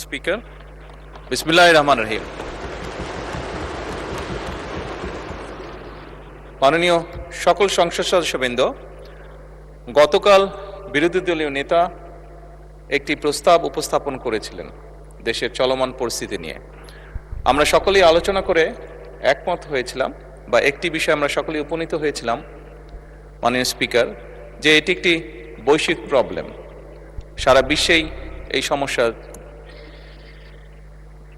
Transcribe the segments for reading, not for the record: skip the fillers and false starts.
Speaker, বিসমিল্লাহির রহমানির রহিম। মাননীয় সকল সংসদ সদস্যবৃন্দ, গতকাল বিরোধী দলীয় নেতা একটি প্রস্তাব উপস্থাপন করেছিলেন দেশের চলমান পরিস্থিতি নিয়ে। আমরা সকলেই আলোচনা করে একমত হয়েছিলাম বা একটি বিষয়ে আমরা সকলেই উপনীত হয়েছিলাম মাননীয় স্পিকার, যে এটি একটি বৈশ্বিক প্রবলেম। সারা বিশ্বেই এই সমস্যার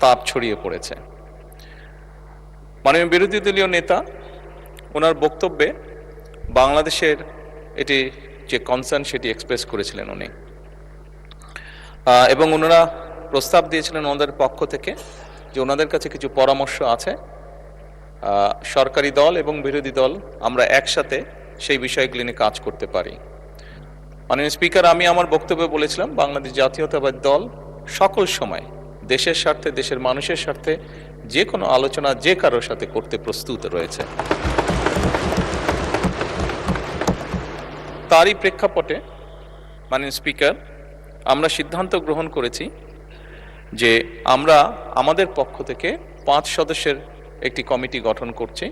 তাপ ছড়িয়ে পড়েছে। মাননীয় বিরোধী দলীয় নেতা ওনার বক্তব্যে বাংলাদেশের এটি যে কনসার্ন সেটি এক্সপ্রেস করেছিলেন উনি, এবং ওনারা প্রস্তাব দিয়েছিলেন ওনাদের পক্ষ থেকে যে ওনাদের কাছে কিছু পরামর্শ আছে। সরকারি দল এবং বিরোধী দল আমরা একসাথে সেই বিষয়গুলি নিয়ে কাজ করতে পারি। মাননীয় স্পিকার, আমি আমার বক্তব্যে বলেছিলাম বাংলাদেশ জাতীয়তাবাদী দল সকল সময় দেশের স্বার্থে, দেশের মানুষের স্বার্থে যে কোনো আলোচনা যে কারোর সাথে করতে প্রস্তুত রয়েছে। তারই প্রেক্ষাপটে মাননীয় স্পিকার, আমরা সিদ্ধান্ত গ্রহণ করেছি যে আমরা আমাদের পক্ষ থেকে 5 সদস্যের একটি কমিটি গঠন করছি।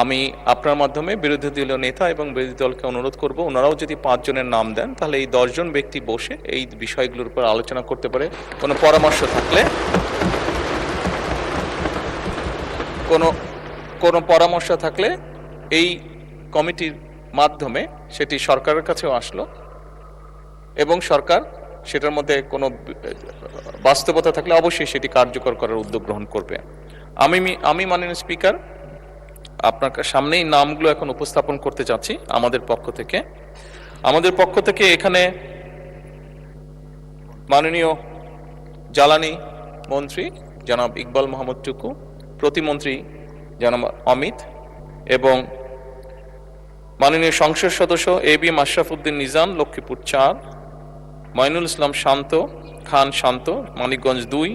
আমি আপনার মাধ্যমে বিরোধী দলীয় নেতা এবং বিরোধী দলকে অনুরোধ করব, ওনারাও যদি 5 জনের নাম দেন তাহলে এই 10 জন ব্যক্তি বসে এই বিষয়গুলোর উপর আলোচনা করতে পারে। কোনো পরামর্শ থাকলে কোনো পরামর্শ থাকলে এই কমিটির মাধ্যমে সেটি সরকারের কাছেও আসলো এবং সরকার সেটার মধ্যে কোনো বাস্তবতা থাকলে অবশ্যই সেটি কার্যকর করার উদ্যোগ গ্রহণ করবে। আমি মাননীয় স্পিকার আপনার সামনেই নামগুলো এখন উপস্থাপন করতে চাচ্ছি আমাদের পক্ষ থেকে এখানে মাননীয় জ্বালানি মন্ত্রী জনাব ইকবাল মোহাম্মদ টুকু, প্রতিমন্ত্রী জনাব অমিত এবং মাননীয় সংসদ সদস্য এবি আশরাফ উদ্দিন নিজাম, লক্ষ্মীপুর 4, মঈনুল ইসলাম খান শান্ত, মানিকগঞ্জ 2,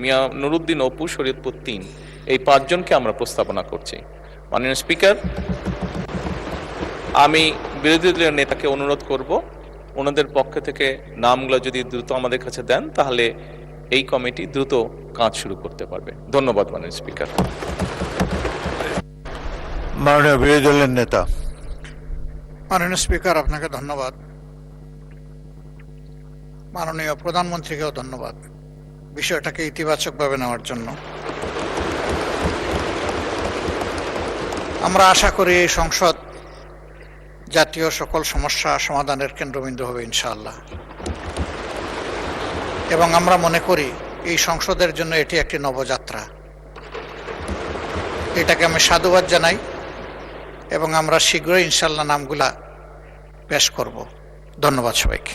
মিয়া নুরুদ্দিন অপু, শরীয়তপুর 3। এই 5 জনকে আমরা প্রস্তাবনা করছি। মাননীয় স্পিকার, আমি বিরোধী দলীয় নেতাকে অনুরোধ করব ওনাদের পক্ষ থেকে নামগুলো যদি দ্রুত আমাদের কাছে দেন তাহলে এই কমিটি দ্রুত কাজ শুরু করতে পারবে। ধন্যবাদ মাননীয় স্পিকার। মাননীয় বিরোধী দলের নেতা। মাননীয় স্পিকার, আপনাকে ধন্যবাদ। মাননীয় প্রধানমন্ত্রীকেও ধন্যবাদ বিষয়টাকে ইতিবাচকভাবে নেওয়ার জন্য। আমরা আশা করি এই সংসদ জাতীয় সকল সমস্যা সমাধানের কেন্দ্রবিন্দু হবে ইনশাআল্লাহ, এবং আমরা মনে করি এই সংসদের জন্য এটি একটি নবযাত্রা। এটাকে আমি সাধুবাদ জানাই এবং আমরা শীঘ্রই ইনশাআল্লাহ নামগুলা পেশ করব। ধন্যবাদ সবাইকে।